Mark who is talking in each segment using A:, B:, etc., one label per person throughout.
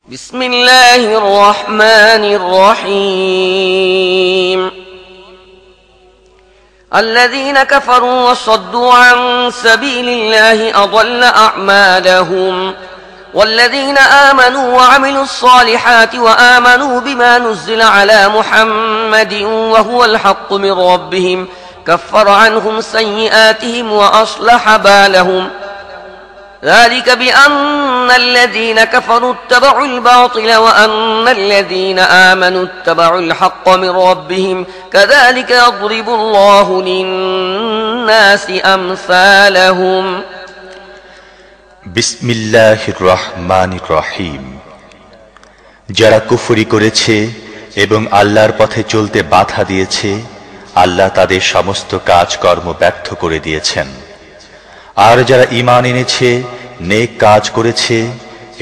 A: بسم الله الرحمن الرحيم الذين كفروا وصدوا عن سبيل الله أضل أعمالهم والذين آمنوا وعملوا الصالحات وآمنوا بما نزل على محمد وهو الحق من ربهم كفر عنهم سيئاتهم وأصلح بالهم ذلك بأن الذين كفروا اتبعوا الباطل وأن الذين آمنوا اتبعوا الحق من ربهم كذلك يضرب الله للناس أمثالهم
B: বিসমিল্লাহির রহমানির রহিম। যারা কুফরি করেছে এবং আল্লাহর পথে চলতে বাধা দিয়েছে, আল্লাহ তাদের সমস্ত কাজকর্ম ব্যর্থ করে দিয়েছেন। আর যারা ঈমান এনেছে, নেক কাজ করেছে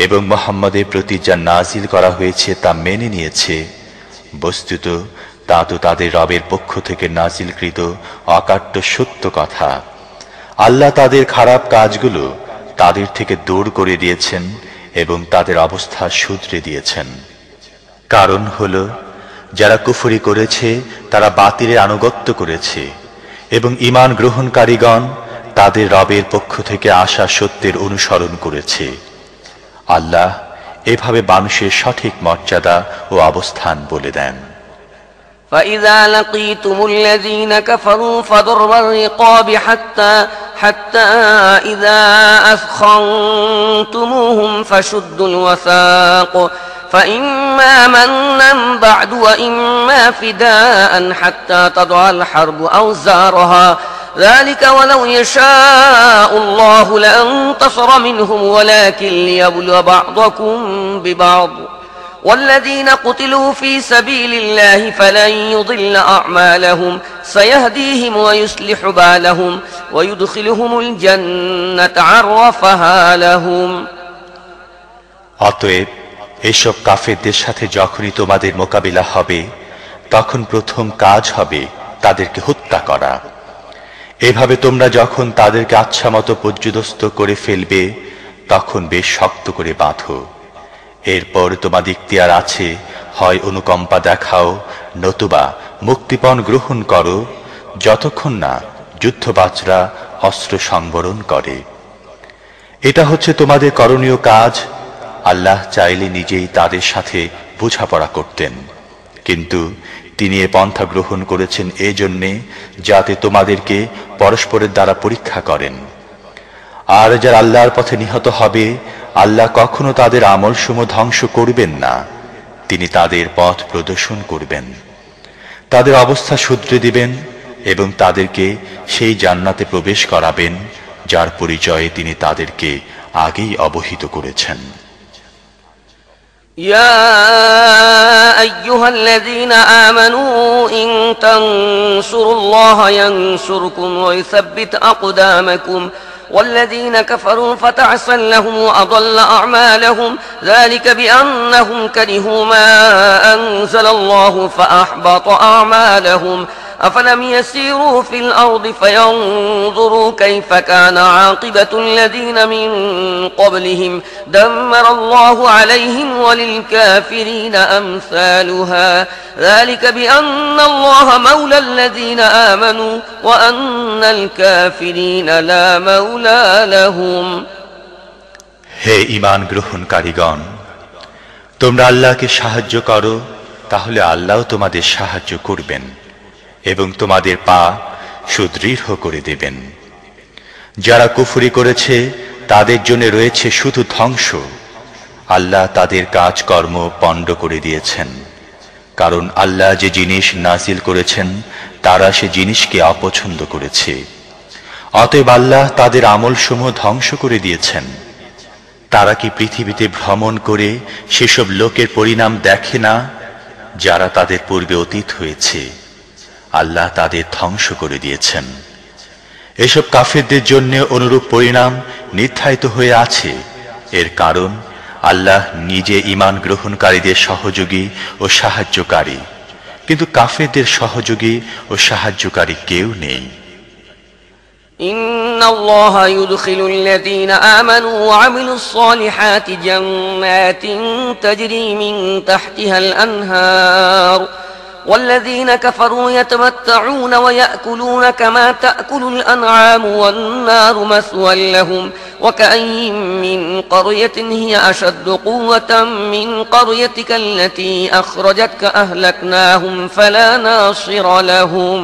B: এবং মুহাম্মদের প্রতি যা নাজিল করা হয়েছে তা মেনে নিয়েছে, বস্তুত তা তো তাদের রবের পক্ষ থেকে নাজিলকৃত অকাট্য সত্য কথা। আল্লাহ তাদের খারাপ কাজগুলো তাদের থেকে দূর করে দিয়েছেন এবং তাদের অবস্থা শুধরে দিয়েছেন। কারণ হলো, যারা কুফরি করেছে তারা বাতিলের আনুগত্য করেছে এবং ঈমান গ্রহণকারীগণ তাদের রবের পক্ষ থেকে আসা সত্যের অনুসরণ করেছে। আল্লাহ এভাবে মানুষের সঠিক মর্যাদা ও অবস্থান বলে দেন।
A: فإذا لقيتم الذين كفروا فضرب الرقاب حتى إذا أثخنتموهم فشدوا الوثاق فإما منا بعد وإما فداء حتى تضع الحرب أوزارها ذلك ولو يشاء الله لانتصر منهم ولكن ليبلو بعضكم ببعض والذين قتلوا في سبيل الله فلن يضل أعمالهم سيهديهم ويصلح بالهم ويدخلهم الجنة عرفها لهم।
B: অতএব এসব কাফেরদের সাথে যখনই তোমাদের মোকাবিলা হবে, তখন প্রথম কাজ হবে তাদেরকে হত্যা করা। এভাবে তোমরা যখন তাদেরকে আচ্ছামতো পর্যুদস্ত করে ফেলবে, তখন বেশ শক্ত করে বাঁধো। এরপর তোমাদের ইখতিয়ার আছে, হয় অনুকম্পা দেখাও নতুবা মুক্তিপণ গ্রহণ করো, যতক্ষণ না যুদ্ধবাজরা অস্ত্র সংবরণ করে। এটা হচ্ছে তোমাদের করণীয় কাজ। আল্লাহ চাইলে নিজেই তাদের সাথে বোঝাপড়া করতেন, কিন্তু তিনি এ পন্থা গ্রহণ করেছেন এজন্যে যাতে তোমাদেরকে পরস্পরের দ্বারা পরীক্ষা করেন। আর যারা আল্লাহর পথে নিহত হবে, আল্লাহ কখনো তাদের আমলসমূহ ধ্বংস করবেন না, তিনি তাদের পথ প্রদর্শন করবেন, তাদের অবস্থা শুধরে দিবেন এবং তাদেরকে সেই জান্নাতে প্রবেশ করাবেন যার পরিচয়ে তিনি তাদেরকে আগেই অবহিত করেছেন।
A: يا أيها الذين آمنوا إن تنصروا الله ينصركم ويثبت أقدامكم والذين كفروا فتعسا لهم وأضل أعمالهم ذلك بأنهم كرهوا ما أنزل الله فأحبط أعمالهم أفلم يسيروا في الأرض فينظروا كيف كان عاقبة الذين من قبلهم دمر الله عليهم وللكافرين أمثالها ذلك بأن الله مولى الذين آمنوا وأن الكافرين لا مولى لهم।
B: হে ঈমান গ্রহণকারীগণ, তোমরা আল্লাহকে সাহায্য করো, তাহলে আল্লাহ তোমাদের সাহায্য করবেন এবং তোমাদের পা সুদৃঢ় করে দেবেন। যারা কুফরি করেছে তাদের জন্য রয়েছে শুধু ধ্বংস। আল্লাহ তাদের কাজকর্ম পণ্ড করে দিয়েছেন, কারণ আল্লাহ যে জিনিস নাজিল করেছেন তারা সে জিনিসকে অপছন্দ করেছে। অতএব আল্লাহ তাদের আমলসমূহ ধ্বংস করে দিয়েছেন। তারা কি পৃথিবীতে ভ্রমণ করে সেসব লোকের পরিণাম দেখে না যারা তাদের পূর্বে অতীত হয়েছে? আল্লাহ তাদের ধ্বংস করে দিয়েছেন। এসব কাফেরদের জন্য অনুরূপ পরিণাম নির্ধারিত হয়ে আছে। এর কারণ আল্লাহ নিজে ঈমান গ্রহণকারীদের সহযোগী ও সাহায্যকারী, কিন্তু কাফেরদের সহযোগী ও সাহায্যকারী কেউ নেই।
A: إن الله يدخل الذين آمنوا وعملوا الصالحات جنات تجري من تحتها الأنهار والذين كفروا يتمتعون ويأكلون كما تأكل الأنعام والنار مثوى لهم وكأي من قرية هي أشد قوة من قريتك التي أخرجتك أهلكناهم فلا ناصر لهم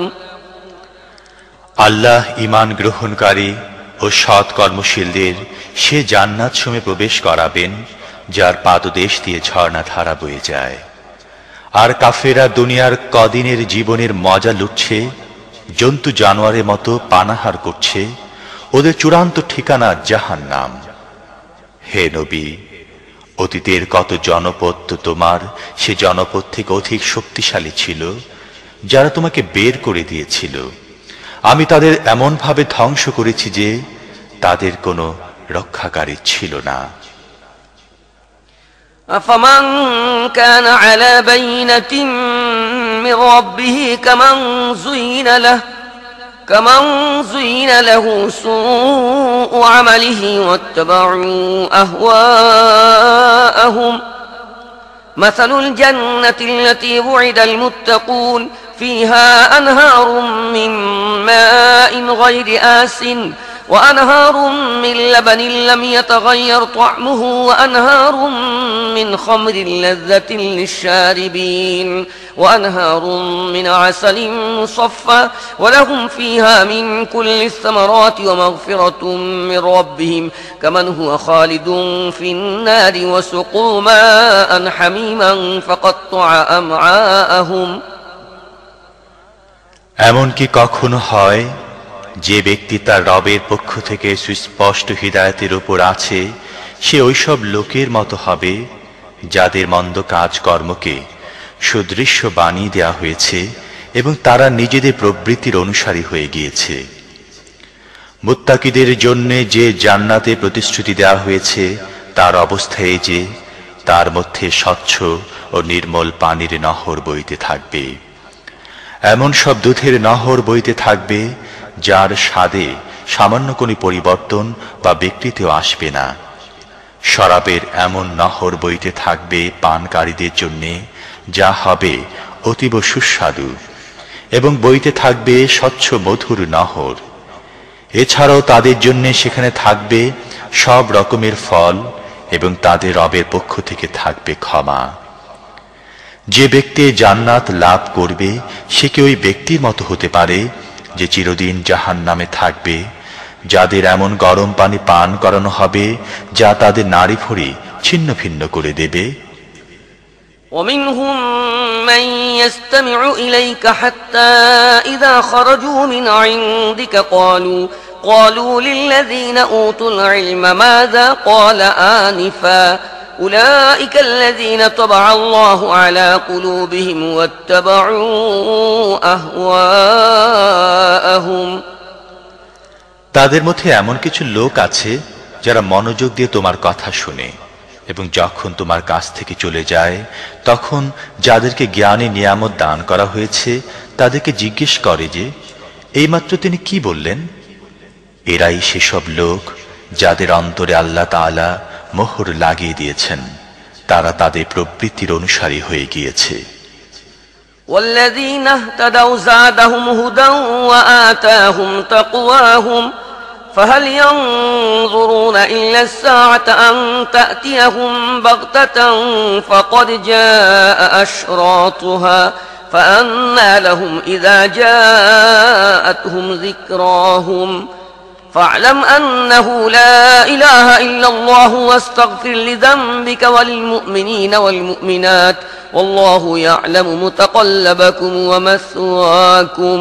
B: আল্লাহ ঈমান গ্রহণকারী ও সৎ কর্মশীলদের সে জান্নাত সমূহে প্রবেশ করাবেন যার পাদদেশ দিয়ে ঝর্ণাধারা বয়ে যায়। আর কাফেররা দুনিয়ার কদিনের জীবনের মজা লুটছে, জন্তু জানোয়ারের মতো পানাহার করছে, ওদের চূড়ান্ত ঠিকানা জাহান্নাম। হে নবী, অতীতের কত জনপদ তো তোমার সে জনপদ থেকে অধিক শক্তিশালী ছিল যারা তোমাকে বের করে দিয়েছিল। আমি তাদের এমন ভাবে ধ্বংস করেছি যে তাদের কোনো রক্ষাকারী ছিল না।
A: أفمن كان على بينة من ربه كمن زين له سوء عمله واتبعوا أهواءهم مثل الجنة التي وعد المتقون فيها أنهار من ماء غير آسن وأنهار من لبن لم يتغير طعمه وأنهار من خمر لذة للشاربين وأنهار من عسل مصفى ولهم فيها من كل الثمرات ومغفرة من ربهم كمن هو خالد في النار وسقوا ماء حميما فقطع أمعاءهم
B: এমন কি কখনো হয় যে ব্যক্তি তার রবের পক্ষ থেকে সুস্পষ্ট হিদায়াতের উপর আছে সে ওইসব লোকের মতো হবে যাদের মন্দ কাজকর্মকে সুদৃশ্য বানিয়ে দেওয়া হয়েছে এবং তারা নিজেদের প্রবৃত্তির অনুসারী হয়ে গিয়েছে। মুত্তাকিদের জন্য যে জান্নাতে প্রতিশ্রুতি দেওয়া হয়েছে তার অবস্থা এই যে তার মধ্যে স্বচ্ছ ও নির্মল পানির নহর বইতে থাকবে, এমন সব দুধের নহর বইতে থাকবে যার স্বাদে সামান্য কোনো পরিবর্তন বা বিকৃতিও আসবে না। শরাবের এমন নহর বইতে থাকবে পানকারীদের জন্যে যা হবে অতীব সুস্বাদু, এবং বইতে থাকবে স্বচ্ছ মধুর নহর। এছাড়াও তাদের জন্য সেখানে থাকবে সব রকমের ফল এবং তাদের রবের পক্ষ থেকে থাকবে ক্ষমা। যে ব্যক্তি জান্নাত লাভ করবে সে কি ওই ব্যক্তির মতো হতে পারে যে চিরদিন জাহান্নামে থাকবে, যাদের এমন গরম পানি পান করানো হবে যা তাদের নাড়ি ভুঁড়ি ছিন্ন ভিন্ন করে দেবে।
A: ومنهم من يستمع إليك حتى إذا خرجوا من عندك قالوا للذين أوتوا العلم ماذا قال آنفا أولئك الذين طبع الله على قلوبهم واتبعوا أهواءهم
B: তাদের মধ্যে এমন কিছু লোক আছে যারা মনোযোগ দিয়ে তোমার কথা শুনে এবং যখন তোমার কাছ থেকে চলে যায় তখন যাদেরকে জ্ঞানে নিয়ামত দান করা হয়েছে তাদেরকে জিজ্ঞেস করে যে এইমাত্র তিনি কি বললেন। এরাই সেসব লোক যাদের অন্তরে আল্লাহ তাআলা মোহর লাগিয়ে দিয়েছেন, তারা তাদের প্রবৃত্তির অনুসারী হয়ে গিয়েছে।
A: والذين اهتدوا زادهم هدى وآتاهم تقواهم فهل ينظرون إلا الساعة أن تأتيهم بغتة فقد جاء أشراطها فأنى لهم إذا جاءتهم ذكراهم فاعلم أنه لا إله إلا الله واستغفر لذنبك وللمؤمنين والمؤمنات والله يعلم متقلبكم ومثواكم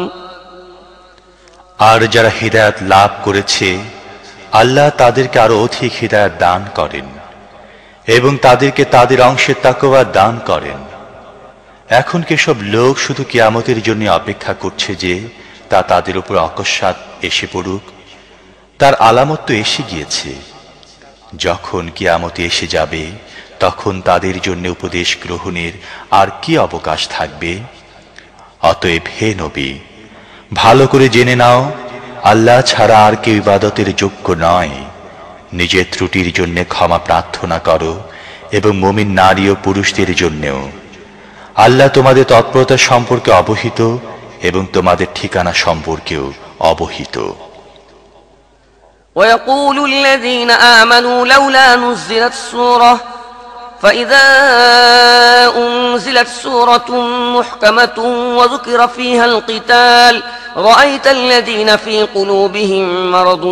B: আর যারা হিদায়াত লাভ করেছে আল্লাহ তাদেরকে আরো অধিক হিদায়াত দান করেন এবং তাদেরকে তাদের অংশের তাকওয়া দান করেন। এখন কি সব লোক শুধু কিয়ামতের জন্য অপেক্ষা করছে যে তা তাদের উপর অকস্মাৎ এসে পড়ুক? তার আলামত তো এসে গিয়েছে। যখন কিয়ামত এসে যাবে তখন তাদের জন্য উপদেশ গ্রহণের আর কি অবকাশ থাকবে? অতএব হে নবী, ভালো করে জেনে নাও আল্লাহ ছাড়া আর কেউ ইবাদতের যোগ্য নয়। নিজের ত্রুটির জন্য ক্ষমা প্রার্থনা করো এবং মুমিন নারী ও পুরুষদের জন্যও। আল্লাহ তোমাদের তৎপরতা সম্পর্কে অবহিত এবং তোমাদের ঠিকানা সম্পর্কেও অবহিত।
A: ويقول الذين آمنوا لولا نزلت سورة فإذا أنزلت سورة محكمة وذكر فيها القتال رأيت الذين في قلوبهم مرض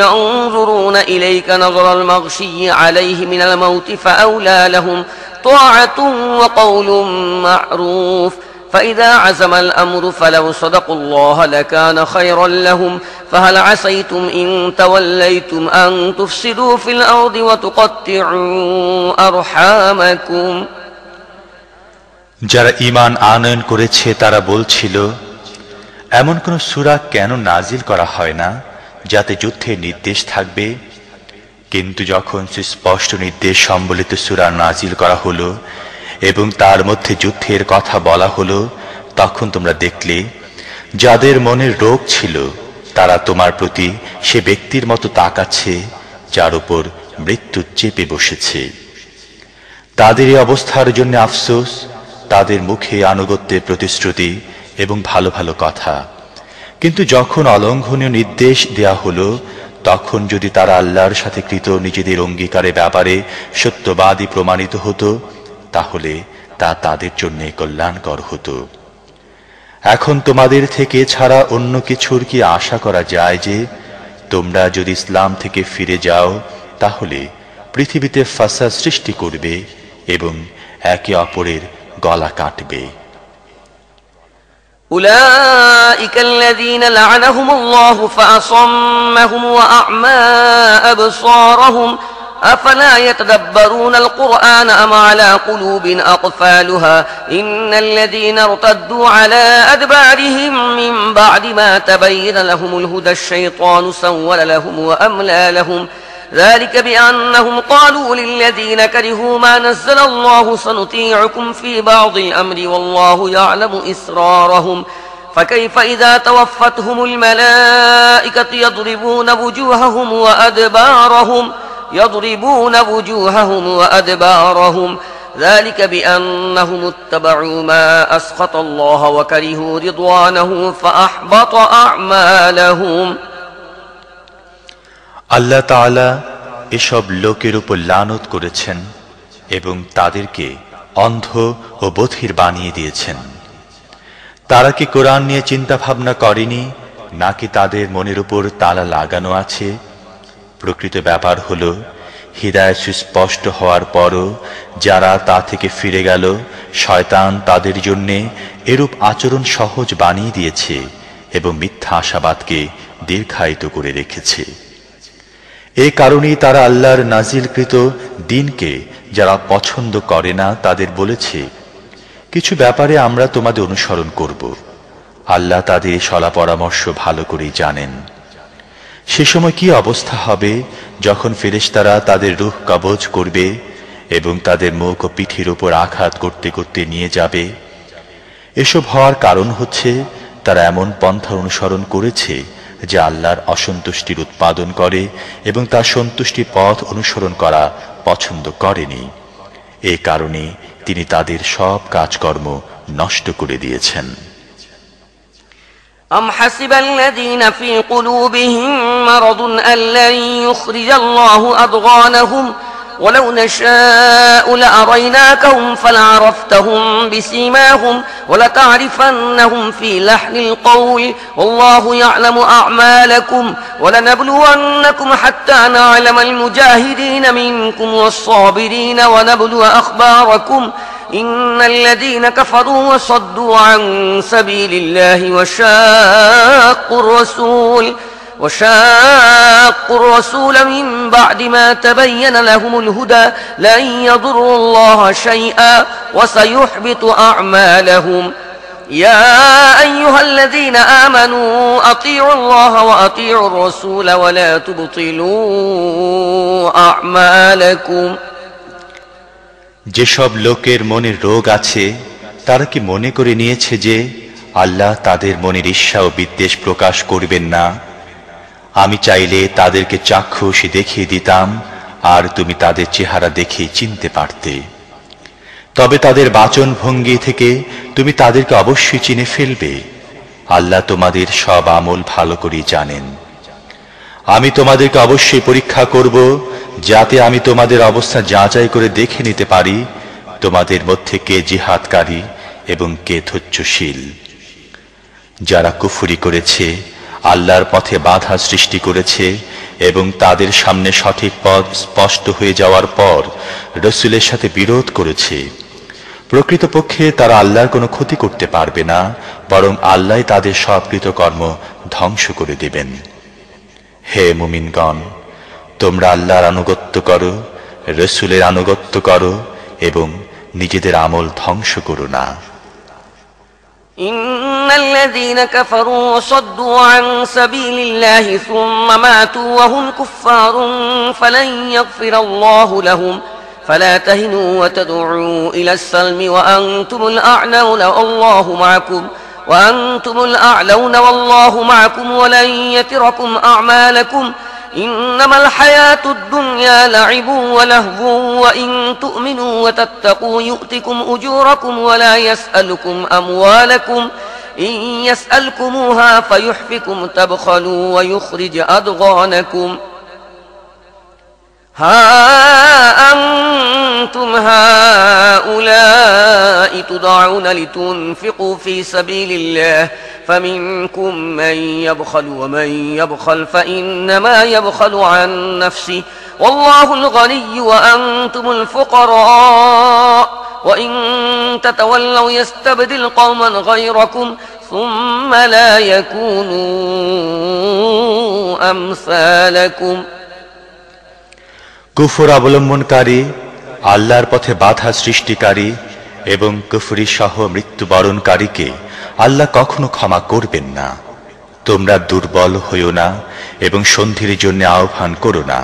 A: ينظرون إليك نظر المغشي عليه من الموت فأولى لهم طاعة وقول معروف فإذا عزم الأمر فلو صدقوا الله لكان خيرا لهم فهل عسيتم إن توليتم أن تفسدوا في الأرض وتقطعوا أرحامكم।
B: যারা ঈমান আনয়ন করেছে তারা বলছিল, এমন কোন সূরা কেন নাজিল করা হয় না যাতে যুদ্ধের নির্দেশ থাকবে? কিন্তু যখন সুস্পষ্ট নির্দেশ সম্বলিত সূরা নাজিল করা হলো এবং তার মধ্যে যুদ্ধের কথা বলা হলো, তখন তোমরা দেখলে যাদের মনের রোগ ছিল তারা তোমার প্রতি সে ব্যক্তির মতো তাকাচ্ছে যার উপর মৃত্যু চেপে বসেছে। তাদের এই অবস্থার জন্য আফসোস, তাদের মুখে আনুগত্যের প্রতিশ্রুতি এবং ভালো ভালো কথা। কিন্তু যখন অলঙ্ঘনীয় নির্দেশ দেয়া হলো, তখন যদি তারা আল্লাহর সাথে কৃত নিজেদের অঙ্গীকারের ব্যাপারে সত্যবাদী প্রমাণিত হতো, তাহলে তা তাদের জন্য কল্যাণকর হতো। এখন তোমাদের থেকে ছাড়া অন্য কিছুর কি আশা করা যায় যে তোমরা যদি ইসলাম থেকে ফিরে যাও তাহলে পৃথিবীতে ফাসাদ সৃষ্টি করবে এবং একে অপরের গলা কাটবে?
A: أولئك الذين لعنهم الله فأصمهم وأعمى أبصارهم أفلا يتدبرون القرآن أم على قلوب أقفالها إن الذين ارتدوا على أدبارهم من بعد ما تبين لهم الهدى الشيطان سول لهم وأملى لهم ذلك بأنهم قالوا للذين كرهوا ما نزل الله سنطيعكم في بعض الأمر والله يعلم إسرارهم فكيف إذا توفتهم الملائكة يضربون وجوههم وأدبارهم ذلك بأنهم اتبعوا ما أسخط الله وكرهوا رضوانه فأحبط أعمالهم।
B: আল্লাহ তাআলা এসব লোকের উপর লানত করেছেন এবং তাদেরকে অন্ধ ও বধির বানিয়ে দিয়েছেন। তারা কি কোরআন নিয়ে চিন্তা ভাবনা করেনি, নাকি তাদের মনের উপর তালা লাগানো আছে? প্রকৃত ব্যাপার হলো, হিদায়াত সুস্পষ্ট হওয়ার পরও যারা তা থেকে ফিরে গেল, শয়তান তাদের জন্য এরূপ আচরণ সহজ বানিয়ে দিয়েছে এবং মিথ্যা আশাবাদকে দীর্ঘায়িত করে রেখেছে। এই কারণেই তারা আল্লাহর নাজিলকৃত দ্বীনকে যারা পছন্দ করে না তাদের বলেছে, কিছু ব্যাপারে আমরা তোমাদের অনুসরণ করব। আল্লাহ তাদের সলা পরামর্শ ভালো করেই জানেন। সে সময় কি অবস্থা হবে যখন ফেরেশতারা তাদের রূহ কবজ করবে এবং তাদের মুখ ও পিঠের উপর আঘাত করতে করতে নিয়ে যাবে? এসব হওয়ার কারণ হচ্ছে তারা এমন পন্থা অনুসরণ করেছে যা আল্লাহর অসন্তুষ্টির উৎপাদন করে এবং তার সন্তুষ্টি পথ অনুসরণ করা পছন্দ করেনি। এই কারণে তিনি তাদের সব কাজকর্ম নষ্ট করে দিয়েছেন।
A: أم حسب الذين في قلوبهم مرض أن لن يخرج الله أضغانهم ولو نشاء لأريناكهم فلعرفتهم بسيماهم ولتعرفنهم في لحن القول والله يعلم أعمالكم ولنبلونكم حتى نعلم المجاهدين منكم والصابرين ونبلو أخباركم إن الذين كفروا وصدوا عن سبيل الله وشاقوا الرسول من بعد ما تبين لهم الهدى لن يضروا الله شيئا وسيحبط أعمالهم يا أيها الذين آمنوا أطيعوا الله وأطيعوا الرسول ولا تبطلوا أعمالكم।
B: যেসব লোকের মনে রোগ আছে তারা কি মনে করে নিয়েছে যে আল্লাহ তাদের মনের ঈর্ষা ও বিদ্বেষ প্রকাশ করবেন না। আমি চাইলে তাদেরকে চাক্ষুষ দেখিয়ে দিতাম, আর তুমি তাদের চেহারা দেখে চিনতে পারতে। তবে তাদের বাচন ভঙ্গি থেকে তুমি তাদেরকে অবশ্যই চিনে ফেলবে। আল্লাহ তোমাদের সব আমল ভালো করে জানেন। আমি তোমাদেরকে অবশ্যই পরীক্ষা করব, যাতে আমি তোমাদের অবস্থা যাচাই করে দেখে নিতে পারি তোমাদের মধ্যে কে জিহাদকারী এবং কে ধৈর্যশীল। যারা কুফরি করেছে, আল্লাহর পথে বাধা সৃষ্টি করেছে এবং তাদের সামনে সঠিক পথ স্পষ্ট হয়ে যাওয়ার পর রাসূলের সাথে বিরোধ করেছে, প্রকৃতপক্ষে তারা আল্লাহর কোনো ক্ষতি করতে পারবে না, বরং আল্লাহ তাদের সব কৃতকর্ম ধ্বংস করে দেবেন। হে মুমিনগণ, তোমরা আল্লাহর আনুগত্য করো, রাসূলের আনুগত্য করো এবং নিজেদের আমল ধ্বংস করো না।
A: إن الذين كفروا وصدوا عن سبيل الله ثم ماتوا وهم كفار فلن يغفر الله لهم فلا تهنوا وتدعوا إلى السلم وأنتم الأعلون والله معكم ولن يتركم أعمالكم إنما الحياة الدنيا لعب ولهو وإن تؤمنوا وتتقوا يؤتكم أجوركم ولا يسألكم أموالكم إن يسألكموها فيحفكم تبخلوا ويخرج أضغانكم ها أنتم هؤلاء تدعون لتنفقوا في سبيل الله فمنكم من يبخل ومن يبخل فإنما يبخل عن نفسه والله الغني وأنتم الفقراء وإن تتولوا يستبدل قوما غيركم ثم لا يكونوا أمثالكم।
B: কুফর অবলম্বনকারী, আল্লাহর পথে বাধা সৃষ্টিকারী এবং কুফরি সহ মৃত্যুবরণকারীকে আল্লাহ কখনো ক্ষমা করবেন না। তোমরা দুর্বল হইও না এবং সন্ধির জন্য আহ্বান করো না,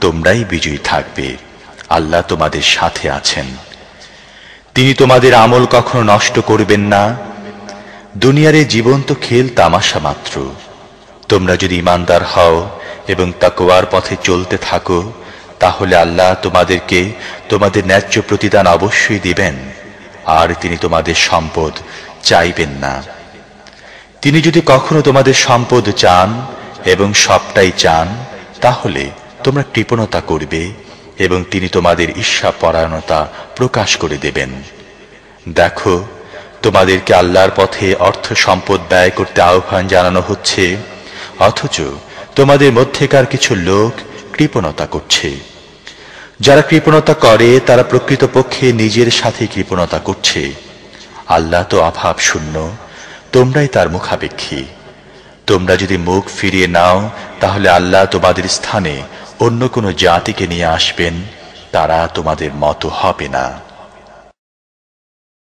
B: তোমরাই বিজয়ী থাকবে। আল্লাহ তোমাদের সাথে আছেন। তিনি তোমাদের আমল কখনো নষ্ট করবেন না। দুনিয়ার এই জীবন তো খেল তামাশা মাত্র। তোমরা যদি ঈমানদার হও এবং তাকওয়ার পথে চলতে থাকো, তাহলে আল্লাহ তোমাদেরকে তোমাদের ন্যায্য প্রতিদান অবশ্যই দিবেন, আর তিনি তোমাদের সম্পদ চাইবেন না। তিনি যদি কখনো তোমাদের সম্পদ চান এবং সবটাই চান, তাহলে তোমরা কৃপণতা করবে এবং তিনি তোমাদের ঈর্ষাপরায়ণতা প্রকাশ করে দেবেন। দেখো, তোমাদেরকে আল্লাহর পথে অর্থ সম্পদ ব্যয় করতে আহ্বান জানানো হচ্ছে, অথচ তোমাদের মধ্যেকার কিছু লোক কৃপণতা করছে। যারা কৃপণতা করে তারা প্রকৃতপক্ষে নিজের সাথে কৃপণতা করছে। আল্লাহ তো অভাব শূন্য, তোমরাই তার মুখাপেক্ষী। তোমরা যদি মুখ ফিরিয়ে নাও, তাহলে আল্লাহ তোমাদের স্থানে অন্য কোনো জাতিকে নিয়ে আসবেন, তারা তোমাদের মতো হবে না।